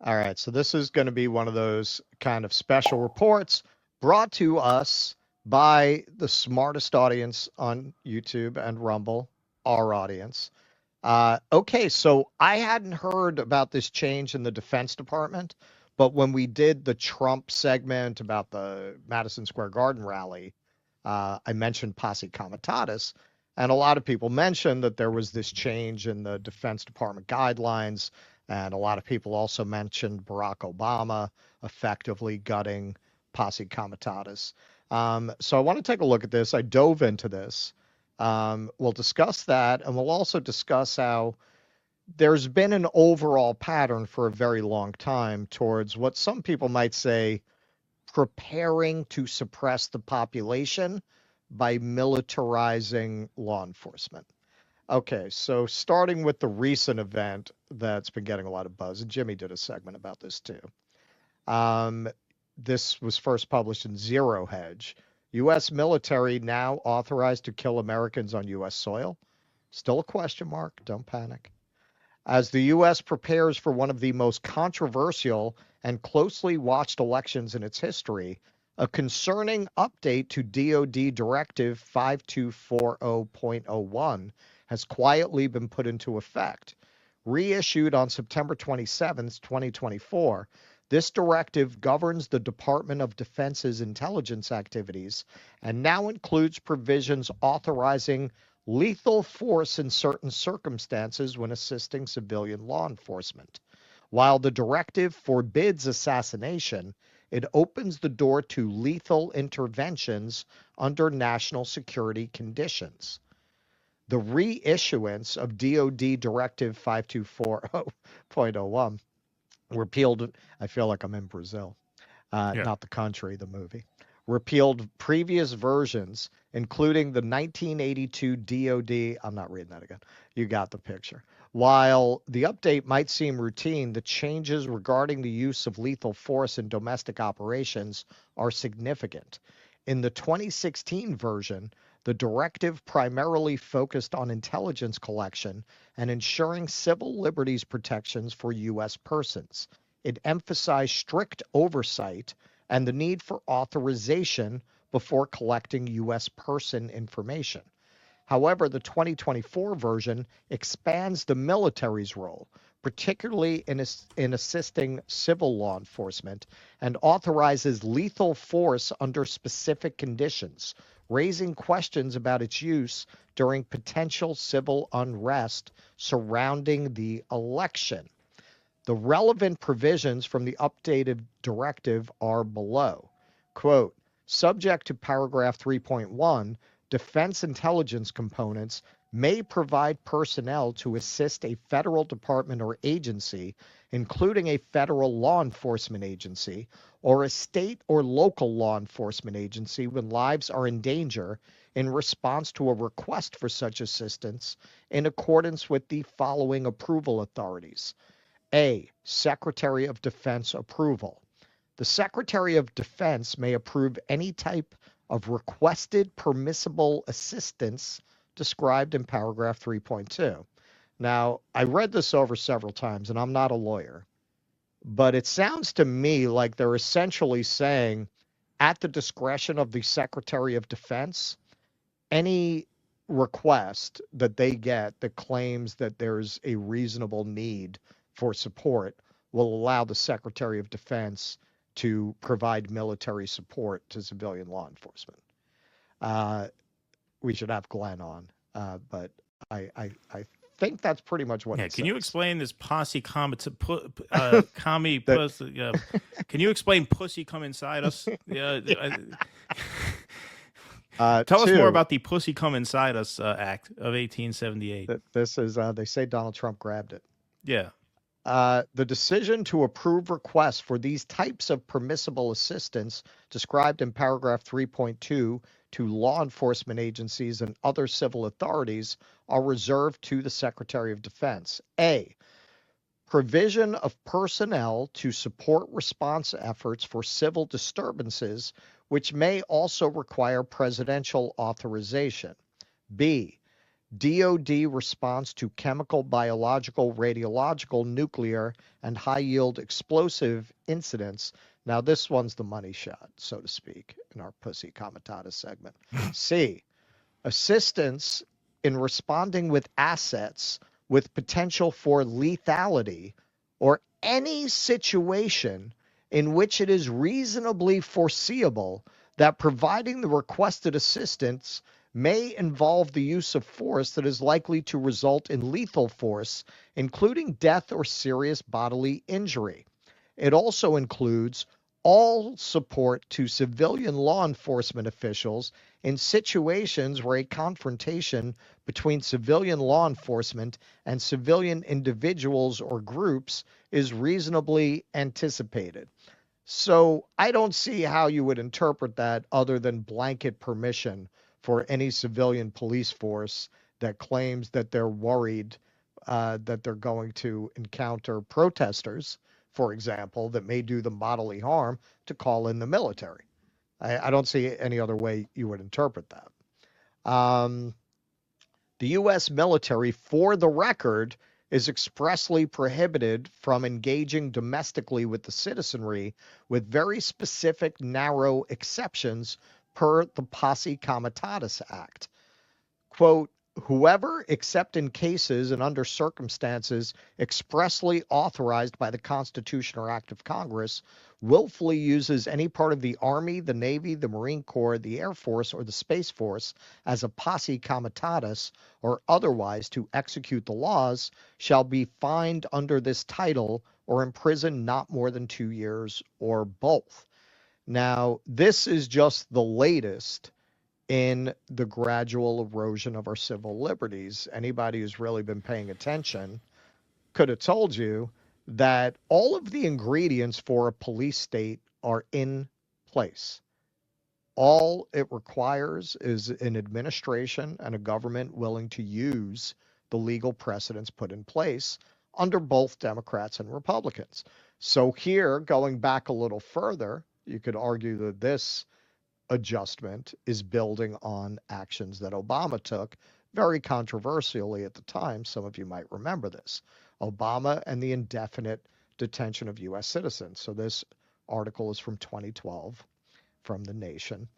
All right, so this is going to be one of those kind of special reports brought to us by the smartest audience on YouTube and Rumble, our audience. Okay, so I hadn't heard about this change in the Defense Department, but when we did the Trump segment about the Madison Square Garden rally, I mentioned Posse comitatus, and a lot of people mentioned that there was this change in the Defense Department guidelines, and a lot of people also mentioned Barack Obama effectively gutting Posse comitatus. So I want to take a look at this. I dove into this. We'll discuss that, and we'll also discuss how there's been an overall pattern for a very long time towards what some people might say preparing to suppress the population by militarizing law enforcement. Okay, so starting with the recent event that's been getting a lot of buzz, and Jimmy did a segment about this too. Um, this was first published in Zero Hedge. U.S. military now authorized to kill Americans on U.S. soil? Still a question mark. Don't panic. As the U.S. prepares for one of the most controversial and closely watched elections in its history, a concerning update to DoD Directive 5240.01 has quietly been put into effect. Reissued on September 27, 2024, this directive governs the Department of Defense's intelligence activities and now includes provisions authorizing lethal force in certain circumstances when assisting civilian law enforcement. While the directive forbids assassination, it opens the door to lethal interventions under national security conditions. The reissuance of DoD Directive 5240.01 repealed, I feel like I'm in Brazil, not the country, the movie, repealed previous versions, including the 1982 DoD. I'm not reading that again. You got the picture. While the update might seem routine, the changes regarding the use of lethal force in domestic operations are significant. In the 2016 version, the directive primarily focused on intelligence collection and ensuring civil liberties protections for U.S. persons. It emphasized strict oversight and the need for authorization before collecting U.S. person information. However, the 2024 version expands the military's role, particularly in assisting civil law enforcement, and authorizes lethal force under specific conditions, raising questions about its use during potential civil unrest surrounding the election. The relevant provisions from the updated directive are below. Quote, subject to paragraph 3.1, defense intelligence components may provide personnel to assist a federal department or agency, including a federal law enforcement agency or a state or local law enforcement agency when lives are in danger in response to a request for such assistance in accordance with the following approval authorities. A. Secretary of Defense approval. The Secretary of Defense may approve any type of requested permissible assistance described in paragraph 3.2. Now, I read this over several times, and I'm not a lawyer, but it sounds to me like they're essentially saying, at the discretion of the Secretary of Defense, any request that they get that claims that there's a reasonable need for support will allow the Secretary of Defense to provide military support to civilian law enforcement. We should have Glenn on, but I think that's pretty much what it says. Can you explain this posse commie pussy? Can you explain pussy come inside us? Tell us more about the Pussy Come Inside Us Act of 1878. This is, they say Donald Trump grabbed it. Yeah. The decision to approve requests for these types of permissible assistance described in paragraph 3.2 to law enforcement agencies and other civil authorities are reserved to the Secretary of Defense. A. Provision of personnel to support response efforts for civil disturbances, which may also require presidential authorization. B. DoD response to chemical, biological, radiological, nuclear, and high-yield explosive incidents. Now, this one's the money shot, so to speak, in our Pussy Comitatus segment. C, assistance in responding with assets with potential for lethality or any situation in which it is reasonably foreseeable that providing the requested assistance may involve the use of force that is likely to result in lethal force, including death or serious bodily injury. It also includes all support to civilian law enforcement officials in situations where a confrontation between civilian law enforcement and civilian individuals or groups is reasonably anticipated. So I don't see how you would interpret that other than blanket permission for any civilian police force that claims that they're worried that they're going to encounter protesters, for example, that may do them bodily harm, to call in the military. I don't see any other way you would interpret that. The U.S. military, for the record, is expressly prohibited from engaging domestically with the citizenry, with very specific, narrow exceptions per the Posse Comitatus Act. Quote, whoever, except in cases and under circumstances expressly authorized by the Constitution or Act of Congress, willfully uses any part of the Army, the Navy, the Marine Corps, the Air Force, or the Space Force as a posse comitatus or otherwise to execute the laws shall be fined under this title or imprisoned not more than 2 years or both. Now, this is just the latest in the gradual erosion of our civil liberties. Anybody who's really been paying attention could have told you that all of the ingredients for a police state are in place. All it requires is an administration and a government willing to use the legal precedents put in place under both Democrats and Republicans. So here, going back a little further, you could argue that this adjustment is building on actions that Obama took, very controversially at the time. Some of you might remember this. Obama and the indefinite detention of U.S. citizens. So this article is from 2012 from The Nation.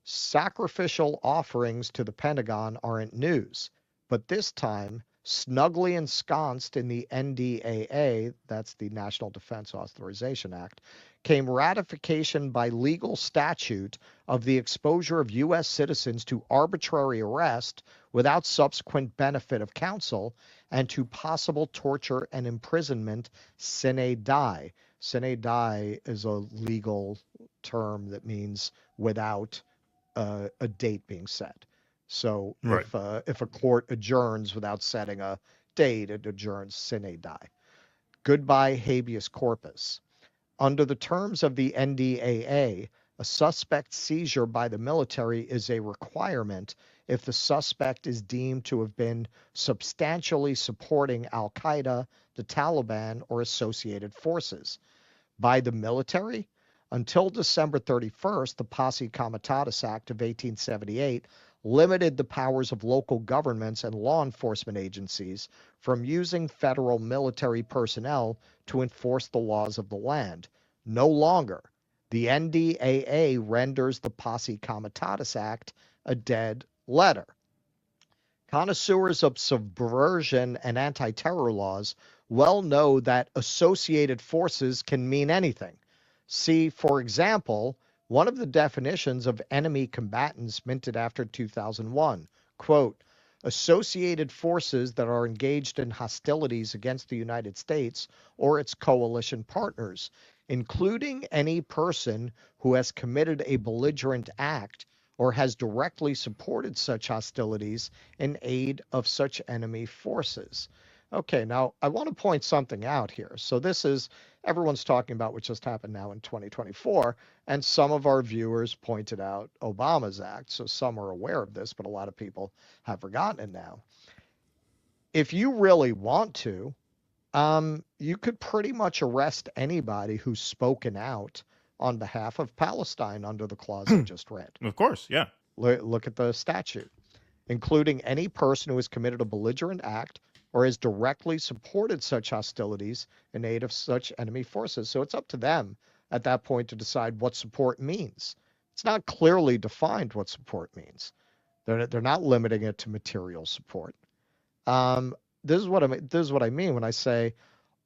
Sacrificial offerings to the Pentagon aren't news, but this time, snugly ensconced in the NDAA, that's the National Defense Authorization Act, came ratification by legal statute of the exposure of U.S. citizens to arbitrary arrest without subsequent benefit of counsel and to possible torture and imprisonment sine die. Sine die is a legal term that means without a date being set. So right. if a court adjourns without setting a date, it adjourns sine die. Goodbye habeas corpus. Under the terms of the NDAA, a suspect seizure by the military is a requirement if the suspect is deemed to have been substantially supporting al-Qaeda, the Taliban, or associated forces. By the military, until December 31st, the Posse Comitatus Act of 1878 limited the powers of local governments and law enforcement agencies from using federal military personnel to enforce the laws of the land. No longer. The NDAA renders the Posse Comitatus Act a dead letter. Connoisseurs of subversion and anti-terror laws well know that associated forces can mean anything. See, for example, one of the definitions of enemy combatants minted after 2001, quote, associated forces that are engaged in hostilities against the United States or its coalition partners, including any person who has committed a belligerent act or has directly supported such hostilities in aid of such enemy forces. Okay, now I want to point something out here. So this is, everyone's talking about what just happened now in 2024, and some of our viewers pointed out Obama's act, so some are aware of this, but a lot of people have forgotten it now. If you really want to, you could pretty much arrest anybody who's spoken out on behalf of Palestine under the clause I just read. Of course, yeah. Look at the statute. including any person who has committed a belligerent act or has directly supported such hostilities in aid of such enemy forces. So it's up to them at that point to decide what support means. It's not clearly defined what support means. They're not limiting it to material support. This is what I mean when I say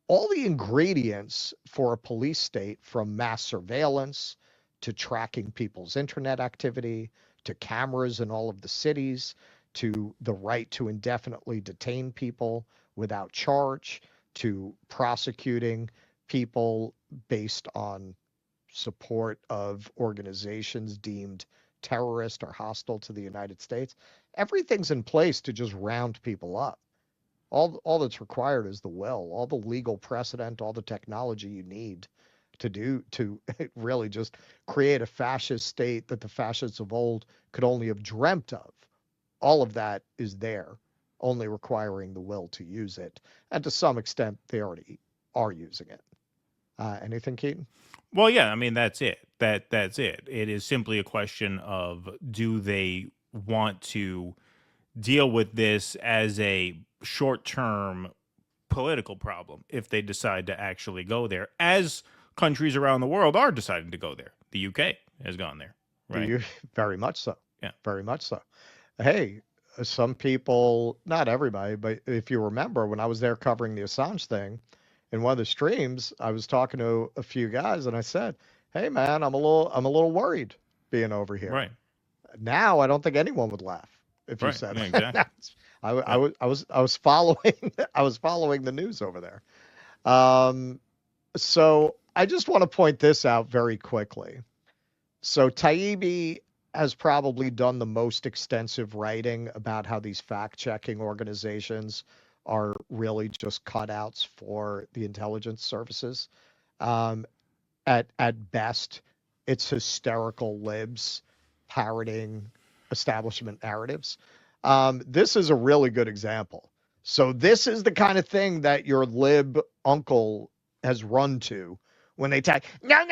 all the ingredients for a police state, from mass surveillance to tracking people's internet activity to cameras in all of the cities to the right to indefinitely detain people without charge to prosecuting people based on support of organizations deemed terrorist or hostile to the United States. Everything's in place to just round people up. All that's required is the will, all the legal precedent, all the technology you need to really just create a fascist state that the fascists of old could only have dreamt of. All of that is there, only requiring the will to use it. And to some extent, they already are using it. Anything, Keaton? Well, yeah, I mean, that's it. That's it. It is simply a question of, do they want to deal with this as a short-term political problem if they decide to actually go there, as countries around the world are deciding to go there. The UK has gone there, right? Very much so. Yeah. Very much so. Hey, some people, not everybody, but if you remember when I was there covering the Assange thing, in one of the streams, I was talking to a few guys and I said, "Hey man, I'm a little worried being over here." Right. Now I don't think anyone would laugh if you said Yeah, that. exactly. I was following I was following the news over there. So I just want to point this out very quickly. So Taibbi has probably done the most extensive writing about how these fact-checking organizations are really just cutouts for the intelligence services. Um, at best, it's hysterical libs parroting establishment narratives. This is a really good example. So this is the kind of thing that your lib uncle has run to when they tell, no,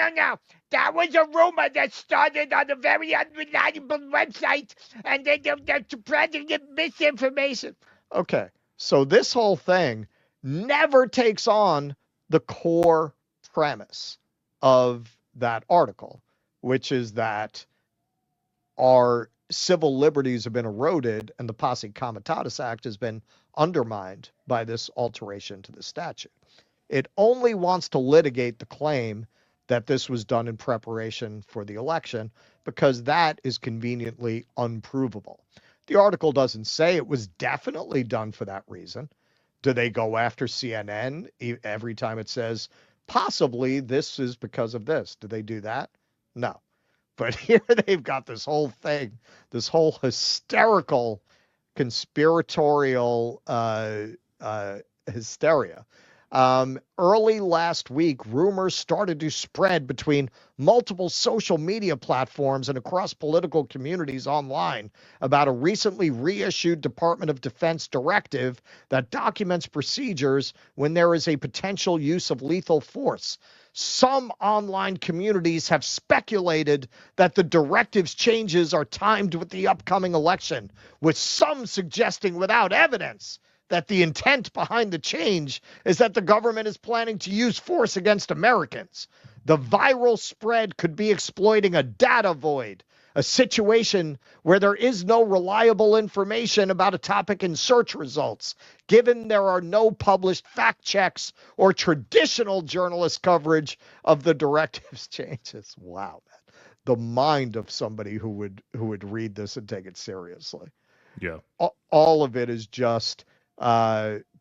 that was a rumor that started on a very unreliable website, and they're spreading misinformation. Okay, so this whole thing never takes on the core premise of that article, which is that our civil liberties have been eroded and the Posse Comitatus Act has been undermined by this alteration to the statute. It only wants to litigate the claim that this was done in preparation for the election because that is conveniently unprovable. The article doesn't say it was definitely done for that reason. Do they go after CNN every time it says, possibly this is because of this? Do they do that? No. But here they've got this whole thing, this whole hysterical conspiratorial hysteria. Early last week, rumors started to spread between multiple social media platforms and across political communities online about a recently reissued Department of Defense directive that documents procedures when there is a potential use of lethal force. Some online communities have speculated that the directive's changes are timed with the upcoming election, with some suggesting without evidence that the intent behind the change is that the government is planning to use force against Americans. The viral spread could be exploiting a data void, a situation where there is no reliable information about a topic in search results, given there are no published fact checks or traditional journalist coverage of the directive's changes. Wow, man. The mind of somebody who would read this and take it seriously. Yeah. All of it is just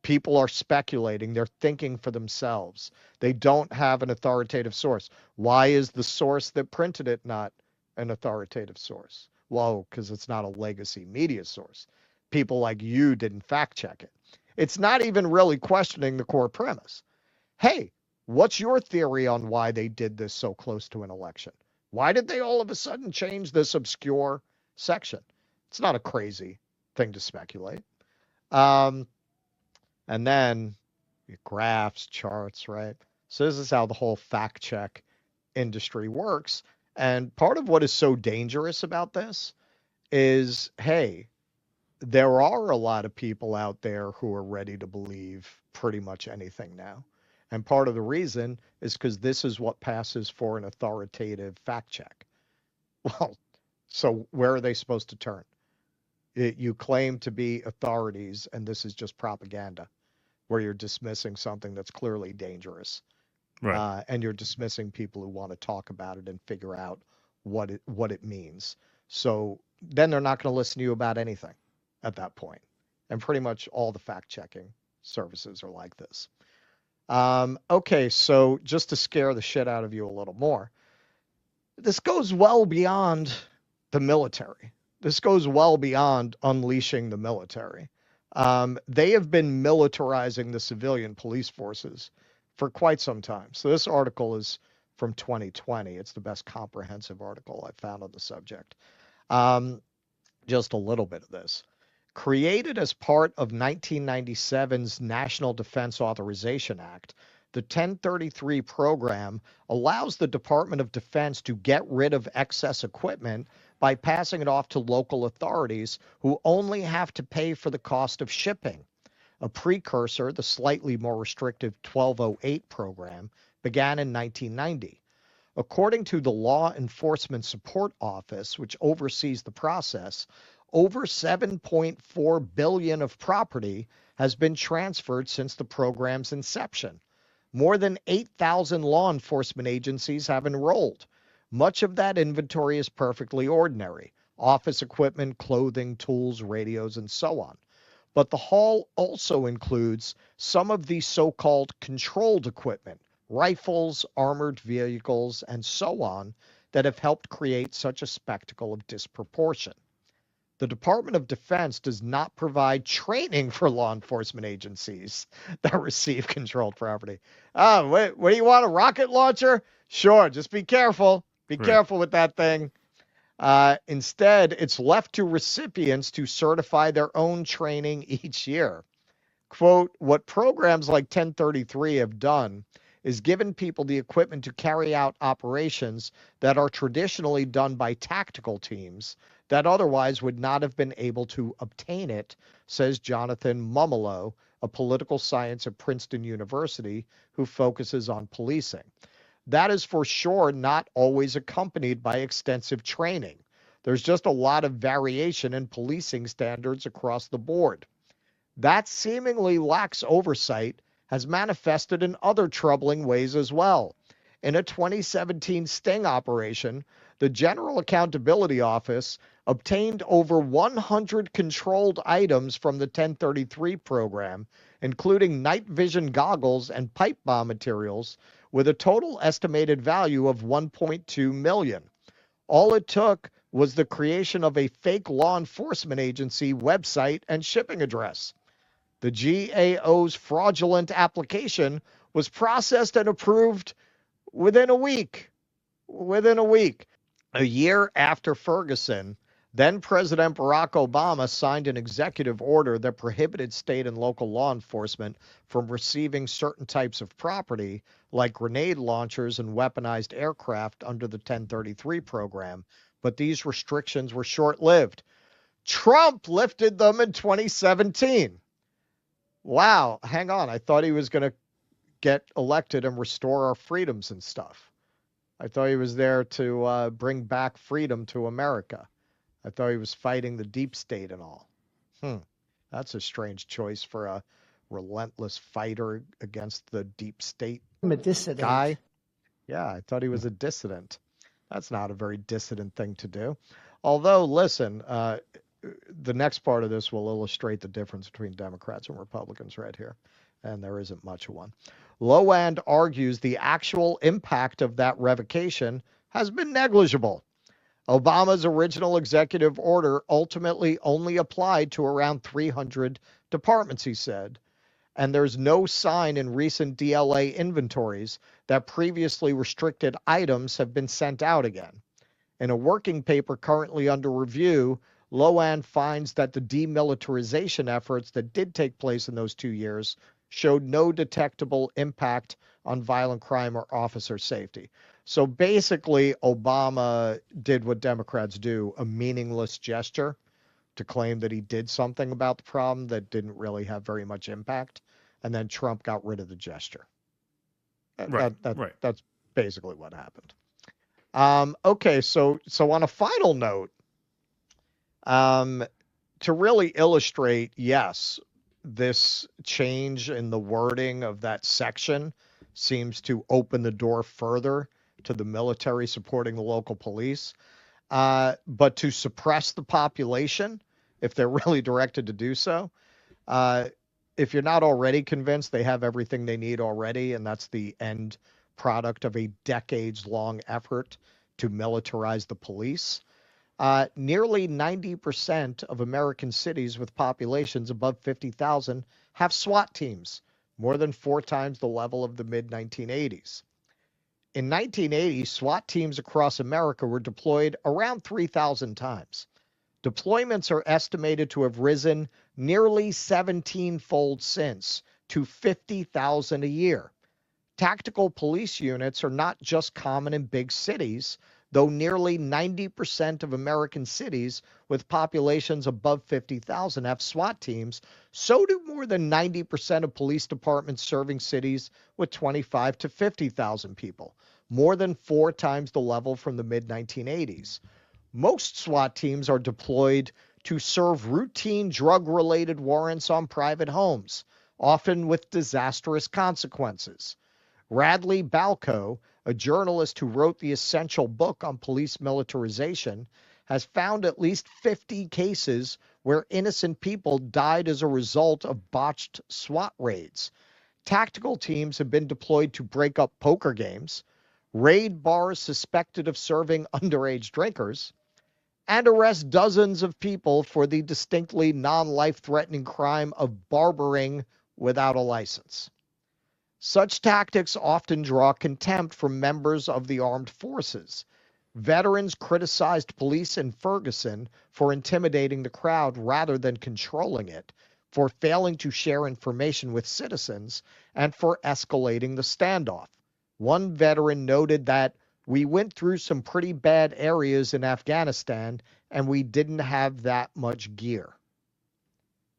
people are speculating. They're thinking for themselves. They don't have an authoritative source. Why is the source that printed it not an authoritative source? Well, because it's not a legacy media source. People like you didn't fact check it. It's not even really questioning the core premise. Hey, what's your theory on why they did this so close to an election? Why did they all of a sudden change this obscure section? It's not a crazy thing to speculate. And then graphs, charts, right? So this is how the whole fact check industry works. And part of what is so dangerous about this is, hey, there are a lot of people out there who are ready to believe pretty much anything now. And part of the reason is because this is what passes for an authoritative fact check. Well, so where are they supposed to turn? You claim to be authorities, and this is just propaganda, where you're dismissing something that's clearly dangerous. Right. And you're dismissing people who want to talk about it and figure out what it means. So then they're not going to listen to you about anything at that point. And pretty much all the fact checking services are like this. Okay, so just to scare the shit out of you a little more, this goes well beyond the military. This goes well beyond unleashing the military. They have been militarizing the civilian police forces for quite some time. So this article is from 2020. It's the best comprehensive article I've found on the subject. Just a little bit of this. Created as part of 1997's National Defense Authorization Act, the 1033 program allows the Department of Defense to get rid of excess equipment by passing it off to local authorities who only have to pay for the cost of shipping. A precursor, the slightly more restrictive 1208 program, began in 1990. According to the Law Enforcement Support Office, which oversees the process, over $7.4 billion of property has been transferred since the program's inception. More than 8,000 law enforcement agencies have enrolled. Much of that inventory is perfectly ordinary: office equipment, clothing, tools, radios, and so on. But the haul also includes some of the so-called controlled equipment, rifles, armored vehicles, and so on, that have helped create such a spectacle of disproportion. The Department of Defense does not provide training for law enforcement agencies that receive controlled property. Oh, what do you want, a rocket launcher? Sure, just be careful. Be Right. careful with that thing. Instead, it's left to recipients to certify their own training each year. Quote, what programs like 1033 have done is given people the equipment to carry out operations that are traditionally done by tactical teams that otherwise would not have been able to obtain it, says Jonathan Mumolo, a political science at Princeton University who focuses on policing. That is for sure not always accompanied by extensive training. There's just a lot of variation in policing standards across the board. That seemingly lax oversight has manifested in other troubling ways as well. In a 2017 sting operation, the General Accountability Office obtained over 100 controlled items from the 1033 program, including night vision goggles and pipe bomb materials, with a total estimated value of $1.2 million. All it took was the creation of a fake law enforcement agency website and shipping address. The GAO's fraudulent application was processed and approved within a week. Within a week. A year after Ferguson, then President Barack Obama signed an executive order that prohibited state and local law enforcement from receiving certain types of property, like grenade launchers and weaponized aircraft, under the 1033 program. But these restrictions were short-lived. Trump lifted them in 2017. Wow, hang on. I thought he was going to get elected and restore our freedoms and stuff. I thought he was there to bring back freedom to America. I thought he was fighting the deep state and all. That's a strange choice for a relentless fighter against the deep state. I'm a dissident guy. Yeah, I thought he was a dissident. That's not a very dissident thing to do. Although, listen, the next part of this will illustrate the difference between Democrats and Republicans right here, and there isn't much of one. Lowand argues the actual impact of that revocation has been negligible. Obama's original executive order ultimately only applied to around 300 departments, he said, and there's no sign in recent DLA inventories that previously restricted items have been sent out again. In a working paper currently under review, Lowand finds that the demilitarization efforts that did take place in those 2 years showed no detectable impact on violent crime or officer safety. So basically, Obama did what Democrats do, a meaningless gesture, to claim that he did something about the problem that didn't really have very much impact. And then Trump got rid of the gesture. Right. That's basically what happened. Okay, so on a final note, to really illustrate, yes, this change in the wording of that section seems to open the door further to the military supporting the local police. But to suppress the population, if they're really directed to do so, if you're not already convinced they have everything they need already, and that's the end product of a decades-long effort to militarize the police, nearly 90% of American cities with populations above 50,000 have SWAT teams, more than 4 times the level of the mid-1980s. In 1980, SWAT teams across America were deployed around 3,000 times. Deployments are estimated to have risen nearly 17-fold since to 50,000 a year. Tactical police units are not just common in big cities, though nearly 90% of American cities with populations above 50,000 have SWAT teams. So do more than 90% of police departments serving cities with 25 to 50,000 people, more than 4 times the level from the mid-1980s. Most SWAT teams are deployed to serve routine drug-related warrants on private homes, often with disastrous consequences. Radley Balco, a journalist who wrote the essential book on police militarization, has found at least 50 cases where innocent people died as a result of botched SWAT raids. Tactical teams have been deployed to break up poker games, raid bars suspected of serving underage drinkers, and arrest dozens of people for the distinctly non-life-threatening crime of barbering without a license. Such tactics often draw contempt from members of the armed forces. Veterans criticized police in Ferguson for intimidating the crowd rather than controlling it, for failing to share information with citizens, and for escalating the standoff. One veteran noted that we went through some pretty bad areas in Afghanistan and we didn't have that much gear.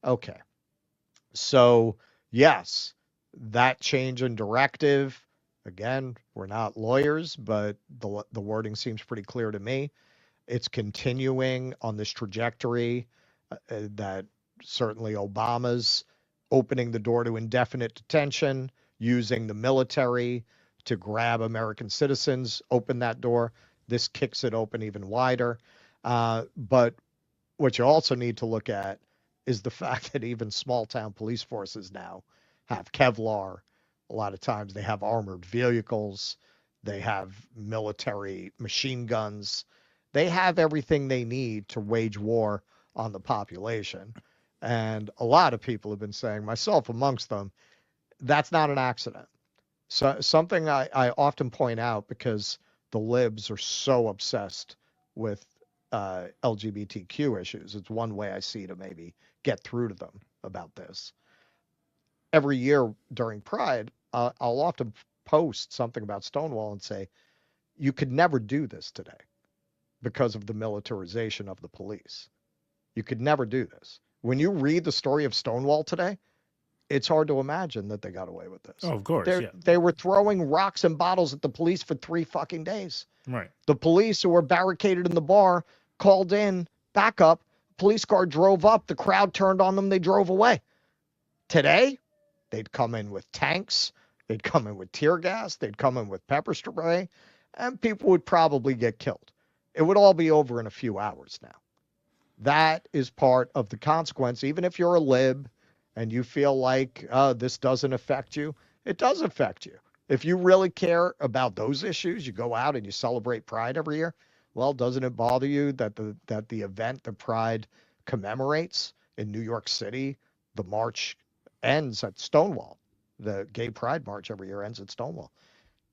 Okay. So, yes, that change in directive, again, we're not lawyers, but the wording seems pretty clear to me. It's continuing on this trajectory that certainly Obama's opening the door to indefinite detention, using the military to grab American citizens, open that door. This kicks it open even wider. But what you also need to look at is the fact that even small town police forces now have Kevlar. A lot of times they have armored vehicles. They have military machine guns. They have everything they need to wage war on the population. And a lot of people have been saying, myself amongst them, that's not an accident. So something I often point out, because the libs are so obsessed with LGBTQ issues. It's one way I see to maybe get through to them about this. Every year during Pride, I'll often post something about Stonewall and say, you could never do this today because of the militarization of the police. You could never do this. When you read the story of Stonewall today, it's hard to imagine that they got away with this. Oh, of course, yeah. They were throwing rocks and bottles at the police for 3 fucking days. Right. The police who were barricaded in the bar called in backup. Police car drove up. The crowd turned on them. They drove away. Today, they'd come in with tanks. They'd come in with tear gas. They'd come in with pepper spray. And people would probably get killed. It would all be over in a few hours now. That is part of the consequence. Even if you're a lib and you feel like this doesn't affect you, it does affect you. If you really care about those issues, you go out and you celebrate Pride every year. Well, doesn't it bother you that the event that Pride commemorates in New York City, the march ends at Stonewall? The Gay Pride March every year ends at Stonewall.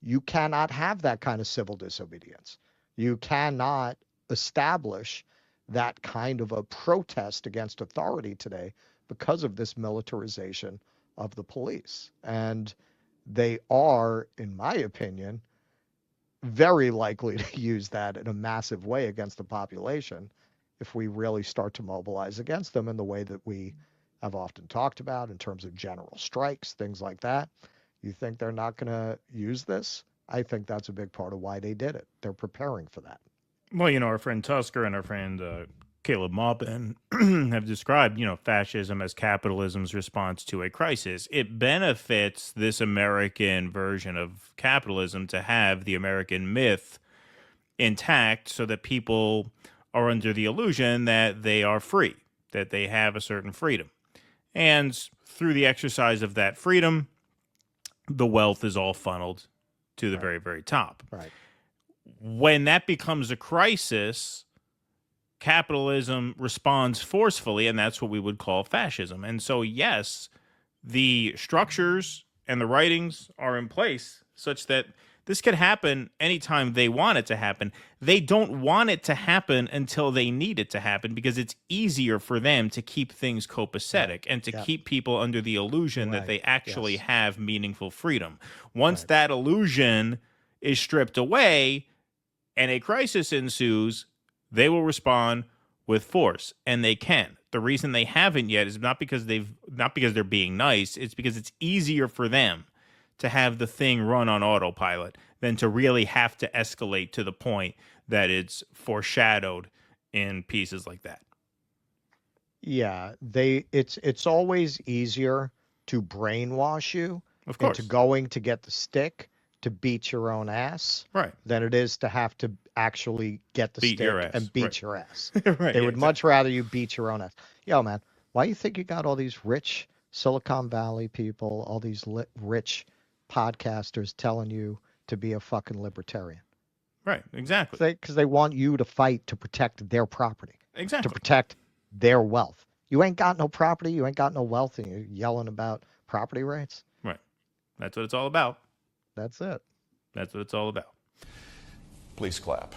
You cannot have that kind of civil disobedience. You cannot establish that kind of a protest against authority today because of this militarization of the police. And they are, in my opinion, very likely to use that in a massive way against the population if we really start to mobilize against them in the way that we have often talked about in terms of general strikes, things like that. You think they're not going to use this? I think that's a big part of why they did it. They're preparing for that. Well, our friend Tusker and our friend Caleb Maupin have described, fascism as capitalism's response to a crisis. It benefits this American version of capitalism to have the American myth intact so that people are under the illusion that they are free, that they have a certain freedom. And through the exercise of that freedom, the wealth is all funneled to the very, very top. Right. When that becomes a crisis, capitalism responds forcefully, and that's what we would call fascism. And so, yes, the structures and the writings are in place such that this could happen anytime they want it to happen. They don't want it to happen until they need it to happen because it's easier for them to keep things copacetic and to keep people under the illusion that they actually have meaningful freedom. Once that illusion is stripped away and a crisis ensues, they will respond with force, and they can. The reason they haven't yet is not because they're being nice. It's because it's easier for them to have the thing run on autopilot than to really have to escalate to the point that it's foreshadowed in pieces like that. Yeah, it's always easier to brainwash you of course, into going to get the stick to beat your own ass, right, than it is to have to actually get the stick and beat your ass. Right, they would much rather you beat your own ass. Yo, man, why do you think you got all these rich Silicon Valley people, all these rich podcasters telling you to be a fucking libertarian? Right, exactly. Because they want you to fight to protect their property. Exactly. To protect their wealth. You ain't got no property, you ain't got no wealth, and you're yelling about property rights? Right. That's what it's all about. That's it. That's what it's all about. Please clap.